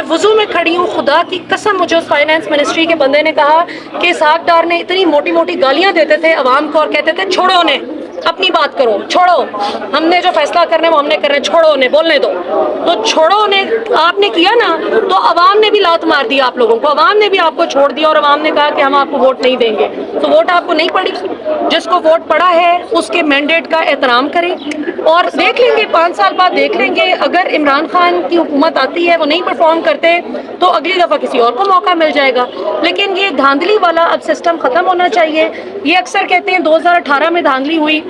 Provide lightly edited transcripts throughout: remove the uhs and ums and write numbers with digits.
वजू में खड़ी हूँ, खुदा की कसम मुझे उस फाइनेंस मिनिस्ट्री के बंदे ने कहा कि इसहाक डार ने इतनी मोटी मोटी गालियाँ देते थे अवाम को और कहते थे छोड़ो उन्हें, अपनी बात करो, छोड़ो, हमने जो फैसला करना है वो हमने करना है, छोड़ो उन्हें, बोलने दो। तो छोड़ो उन्हें आपने किया ना, तो अवाम ने भी लात मार दी आप लोगों को, अवाम ने भी आपको छोड़ दिया और अवाम ने कहा कि हम आपको वोट नहीं देंगे। तो वोट आपको नहीं पड़ी, जिसको वोट पड़ा है उसके मैंडेट का एहतराम करें और देख लेंगे 5 साल बाद, देख लेंगे अगर इमरान खान की हुकूमत आती है वो नहीं परफॉर्म करते तो अगली दफ़ा किसी और को मौका मिल जाएगा। लेकिन ये धांधली वाला अब सिस्टम ख़त्म होना चाहिए। ये अक्सर कहते हैं 2018 में धांधली हुई,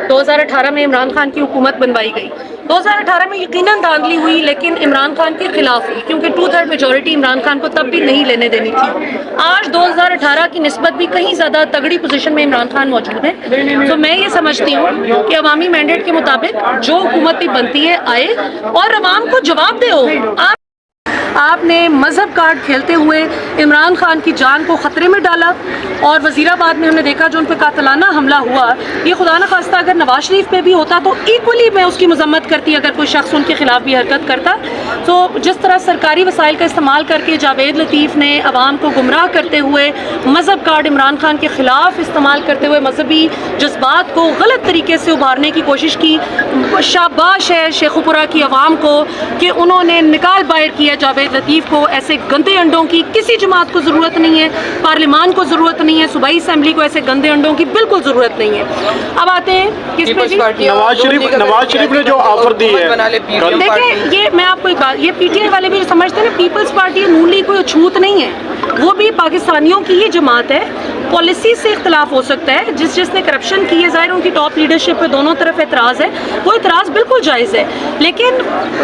2018 में इमरान खान की हुकूमत बनवाई गई, 2018 में यकीनन धांधली हुई लेकिन इमरान खान के खिलाफ हुई, क्योंकि 2/3 मेजॉरिटी इमरान खान को तब भी नहीं लेने देनी थी। आज 2018 की निस्बत भी कहीं ज़्यादा तगड़ी पोजीशन में इमरान खान मौजूद है। तो मैं ये समझती हूँ कि अवामी मैंडेट के मुताबिक जो हुकूमत भी बनती है आए और अवाम को जवाब दे हो। आपने मजहब कार्ड खेलते हुए इमरान खान की जान को ख़तरे में डाला और वज़ीराबाद में हमने देखा जो उन पर कातलाना हमला हुआ, ये खुदा न खास्ता अगर नवाज शरीफ पे भी होता तो इक्वली मैं उसकी मजम्मत करती अगर कोई शख्स उनके खिलाफ भी हरकत करता। तो जिस तरह सरकारी वसाइल का इस्तेमाल करके जावेद लतीफ़ ने अवाम को गुमराह करते हुए मजहब कार्ड इमरान खान के ख़िलाफ़ इस्तेमाल करते हुए मजहबी जज्बात को गलत तरीके से उभारने की कोशिश की, शाबाश है शेखुपुरा की अवाम को कि उन्होंने निकाल बाहर किया जावेद लतीफ़ को। ऐसे गंदे अंडों की किसी जमात को ज़रूरत नहीं है, पार्लियामान को ज़रूरत नहीं है, सूबाई असेंबली को ऐसे गंदे अंडों की बिल्कुल ज़रूरत नहीं है। अब आते हैं किस पे जी? नवाज शरीफ ने जो ऑफर दी है, देखिए ये मैं आपको एक बात, ये पीटीआई वाले भी समझते हैं ना, पीपल्स पार्टी नून लीग कोई छूत नहीं है, वो भी पाकिस्तानियों की ही जमात है। पॉलिसी से इख्तलाफ हो सकता है, जिसने करप्शन की है ज़ाहिर उनकी टॉप लीडरशिप पे दोनों तरफ एतराज़ है, वो एतराज़ बिल्कुल जायज़ है, लेकिन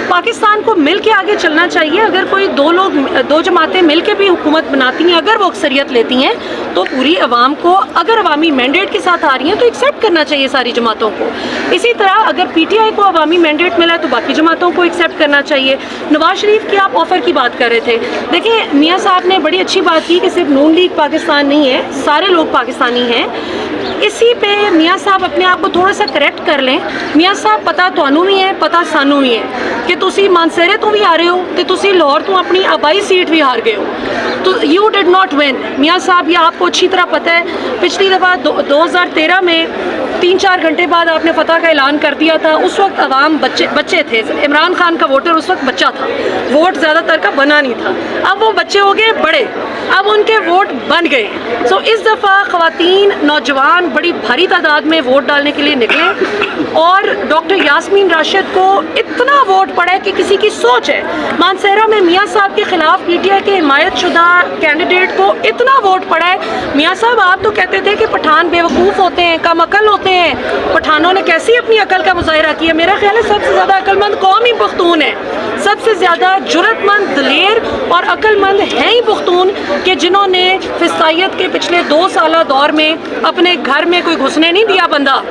पाकिस्तान को मिल के आगे चलना चाहिए। अगर कोई दो जमातें मिल के भी हुकूमत बनाती हैं, अगर वो अक्सरियत लेती हैं तो पूरी अवाम को, अगर अवामी मैंडेट के साथ आ रही हैं तो एक्सेप्ट करना चाहिए सारी जमातों को। इसी तरह अगर पीटीआई को अवामी मैंडेट मिला है तो बाकी जमातों को एक्सेप्ट करना चाहिए। नवाज शरीफ की आप ऑफ़र की बात कर रहे थे, देखिए मियाँ साहब ने बड़ी अच्छी बात की कि सिर्फ नून लीग पाकिस्तान नहीं है, सारे लोग पाकिस्तानी हैं। इसी पे मियाँ साहब अपने आप को थोड़ा सा करेक्ट कर लें। मियाँ साहब पता ਤੁਹਾਨੂੰ भी है, पता सानू भी है कि तुसी मानसेरे तो भी आ रहे हो तो तुसी लाहौर तो अपनी आबाई सीट भी हार गए हो, तो यू डिड नॉट विन। मियाँ साहब ये आपको अच्छी तरह पता है, पिछली दफ़ा 2013 में 3-4 घंटे बाद आपने फतह का ऐलान कर दिया था। उस वक्त अवाम बच्चे थे, इमरान खान का वोटर उस वक्त बच्चा था, वोट ज़्यादातर का बना नहीं था। अब वो बच्चे हो गए बड़े, अब उनके वोट बन गए। सो इस दफ़ा ख़वातीन नौजवान बड़ी भारी तादाद में वोट डालने के लिए निकले और डॉक्टर यास्मीन राशिद को इतना वोट पड़ा है कि किसी की सोच है। मानसेरा में मियाँ साहब के खिलाफ पीटीआई के हिमायत शुदा कैंडिडेट को इतना वोट पड़ा है। मियाँ साहब आप तो कहते थे कि पठान बेवकूफ़ होते हैं, कम अकल होते हैं, पठानों ने कैसी अपनी अकल का मुजाहिरा किया। मेरा ख्याल है सबसे ज़्यादा अक्लमंद कौम ही पुख्तून है, सबसे ज़्यादा जुर्रतमंद, दलेर और अक्लमंद हैं ही पुख्तून कि जिन्होंने फिस्तायत के पिछले 2 साल दौर में अपने घर में कोई घुसने नहीं दिया बंदा।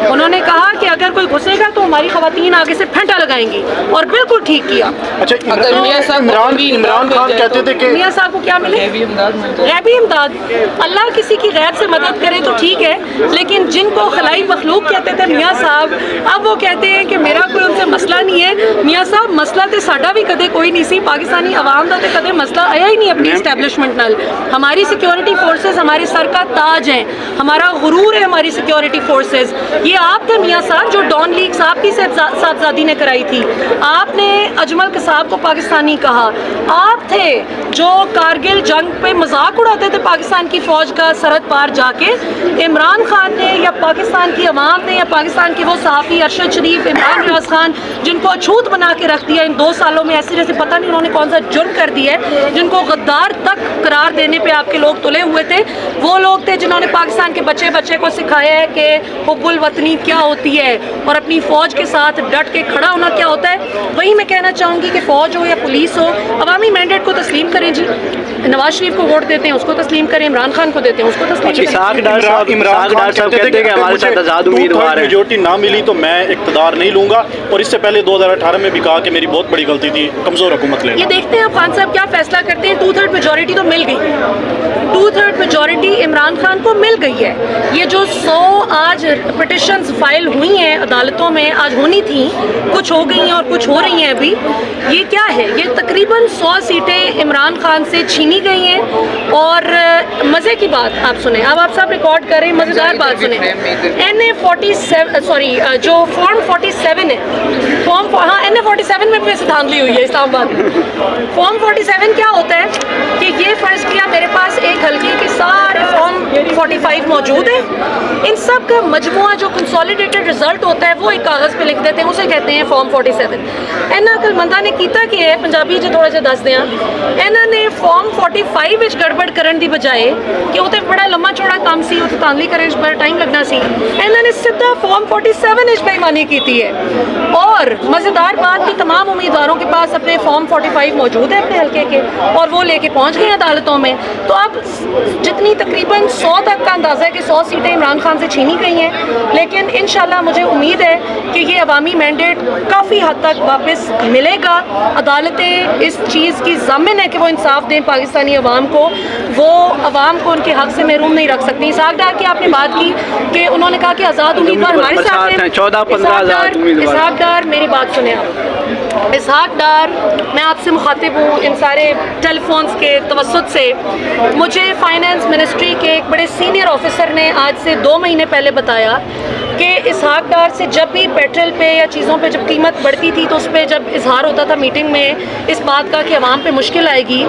उन्होंने कहा कि अगर कोई घुसेगा तो हमारी खवातीन आगे से फेंटा लगाएंगी और बिल्कुल ठीक किया। अच्छा, इमरान खान कहते थे कि मियाँ साहब को क्या मिले? गैबी इमदाद। अल्लाह किसी की गैब से मदद करे तो ठीक है, लेकिन जिनको खलाई मखलूक कहते थे मियाँ साहब, अब वो कहते हैं कि मेरा कोई उनसे मसला नहीं है। मियाँ साहब मसला तो साडा भी कदे कोई नहीं सी, पाकिस्तानी अवाम का तो कदे मसला आया ही नहीं अपनी इस्टेबलिशमेंट नाल। हमारी सिक्योरिटी फोर्सेस हमारे सर का ताज हैं, हमारा गुरूर है हमारी सिक्योरिटी फोर्सेस। ये आप थे मियाँ साहब जो डॉन लीग साहब की साहबजादी ने कराई थी, आपने अजमल कसाब को पाकिस्तानी कहा, आप थे जो कारगिल जंग पे मजाक उड़ाते थे पाकिस्तान की फ़ौज का सरहद पार जाके। इमरान खान ने या पाकिस्तान की अवाम ने या पाकिस्तान के वो सहाफ़ी अरशद शरीफ, इमरान रियाज खान, जिनको अछूत बना के रख दिया इन 2 सालों में, ऐसे जैसे पता नहीं उन्होंने कौन सा जुर्म कर दिया है, जिनको गद्दार तक करार देने पे आपके लोग तुले हुए थे। वो लोग थे जिन्होंने पाकिस्तान के बच्चे को सिखाया है कि हुब्बुल वतनी क्या होती है और अपनी फ़ौज के साथ डट के खड़ा होना क्या होता है। वही मैं कहना चाहूँगी कि फ़ौज हो या पुलिस हो, अवामी मैंडेट को तस्लीम करें जी। नवाज शरीफ को वोट देते हैं उसको तस्लीम करें, इमरान खान को देते हैं उसको तस्लीम करें। इमरान खान कहते थे कि हमारे साथ आज़ाद उम्मीदवार है, मेजॉरिटी ना मिली तो मैं इक़्तिदार नहीं लूँगा, और इससे पहले 2018 में भी कहा कि मेरी बहुत बड़ी गलती थी कमज़ोर हुकूमत लेना। ये देखते हैं खान साहब क्या फैसला करते हैं। 2/3 मेजॉरिटी तो मिल गई, 2/3 मेजॉरिटी इमरान खान को मिल गई है। ये जो 100 आज पिटिशन पिटिशंस फाइल हुई हैं अदालतों में, आज होनी थी, कुछ हो गई हैं और कुछ हो रही हैं अभी। ये क्या है? ये तकरीबन 100 सीटें इमरान खान से छीनी गई हैं। और मज़े की बात आप सुने, अब आप सब रिकॉर्ड करें, मज़ेदार बात सुने। NA-47 सॉरी जो फॉर्म 47 है, फॉर्म हाँ NA-47 में भी वैसे धांधली हुई है इस्लामाबाद में। फॉर्म 47 क्या होता है कि ये फ़र्ज़ किया मेरे पास एक हल्के के सारे फॉर्म 45 मौजूद है, इन सब का मजमुआ जो कंसोलिडेटेड रिजल्ट होता है वो एक कागज़ पे लिख देते हैं, उसे कहते हैं फॉर्म 47। इन्हां अकलमंदा ने कीता कि है पंजाबी च थोड़ा जिहा दस दियां, इन्हां ने फॉर्म 45 विच गड़बड़ करन दी बजाए कि वो तो बड़ा लम्मा चौड़ा काम सी, वो तो तांदली करने बड़ा टाइम लगना सी, इन्हां ने सीधा फॉर्म 47 विच बेईमानी की है। और मज़ेदार बात कि तमाम उम्मीदवारों के पास अपने फॉर्म 45 मौजूद है अपने हल्के के, और वो लेके पहुंच गए अदालतों में। तो अब जितनी तकरीबन 100 तक का अंदाज़ा है कि 100 सीटें इमरान खान से छीनी गई हैं, लेकिन इंशाल्लाह मुझे उम्मीद है कि ये अवामी मैंडेट काफ़ी हद तक वापस मिलेगा। अदालतें इस चीज़ की ज़ामिन है कि वो इंसाफ दें पाकिस्तानी अवाम को, वो अवाम को उनके हक़ से महरूम नहीं रख सकती। इसहाक डार की आपने बात की कि उन्होंने कहा कि आज़ाद उम्मीदवार हमारे साथ हैं, 14-15 आज़ाद उम्मीदवार। इसहाक डार मेरी बात सुने आप, इसहाक डार मैं आपसे मुखातिब हूँ इन सारे टेलीफोन्स के तवस्सुत से। मुझे फाइनेंस मिनिस्ट्री के एक बड़े सीनियर ऑफिसर ने आज से 2 महीने पहले बताया कि इसहाक डार से जब भी पेट्रोल पे या चीज़ों पे जब कीमत बढ़ती थी तो उस पर जब इजहार होता था मीटिंग में इस बात का कि अवाम पे मुश्किल आएगी,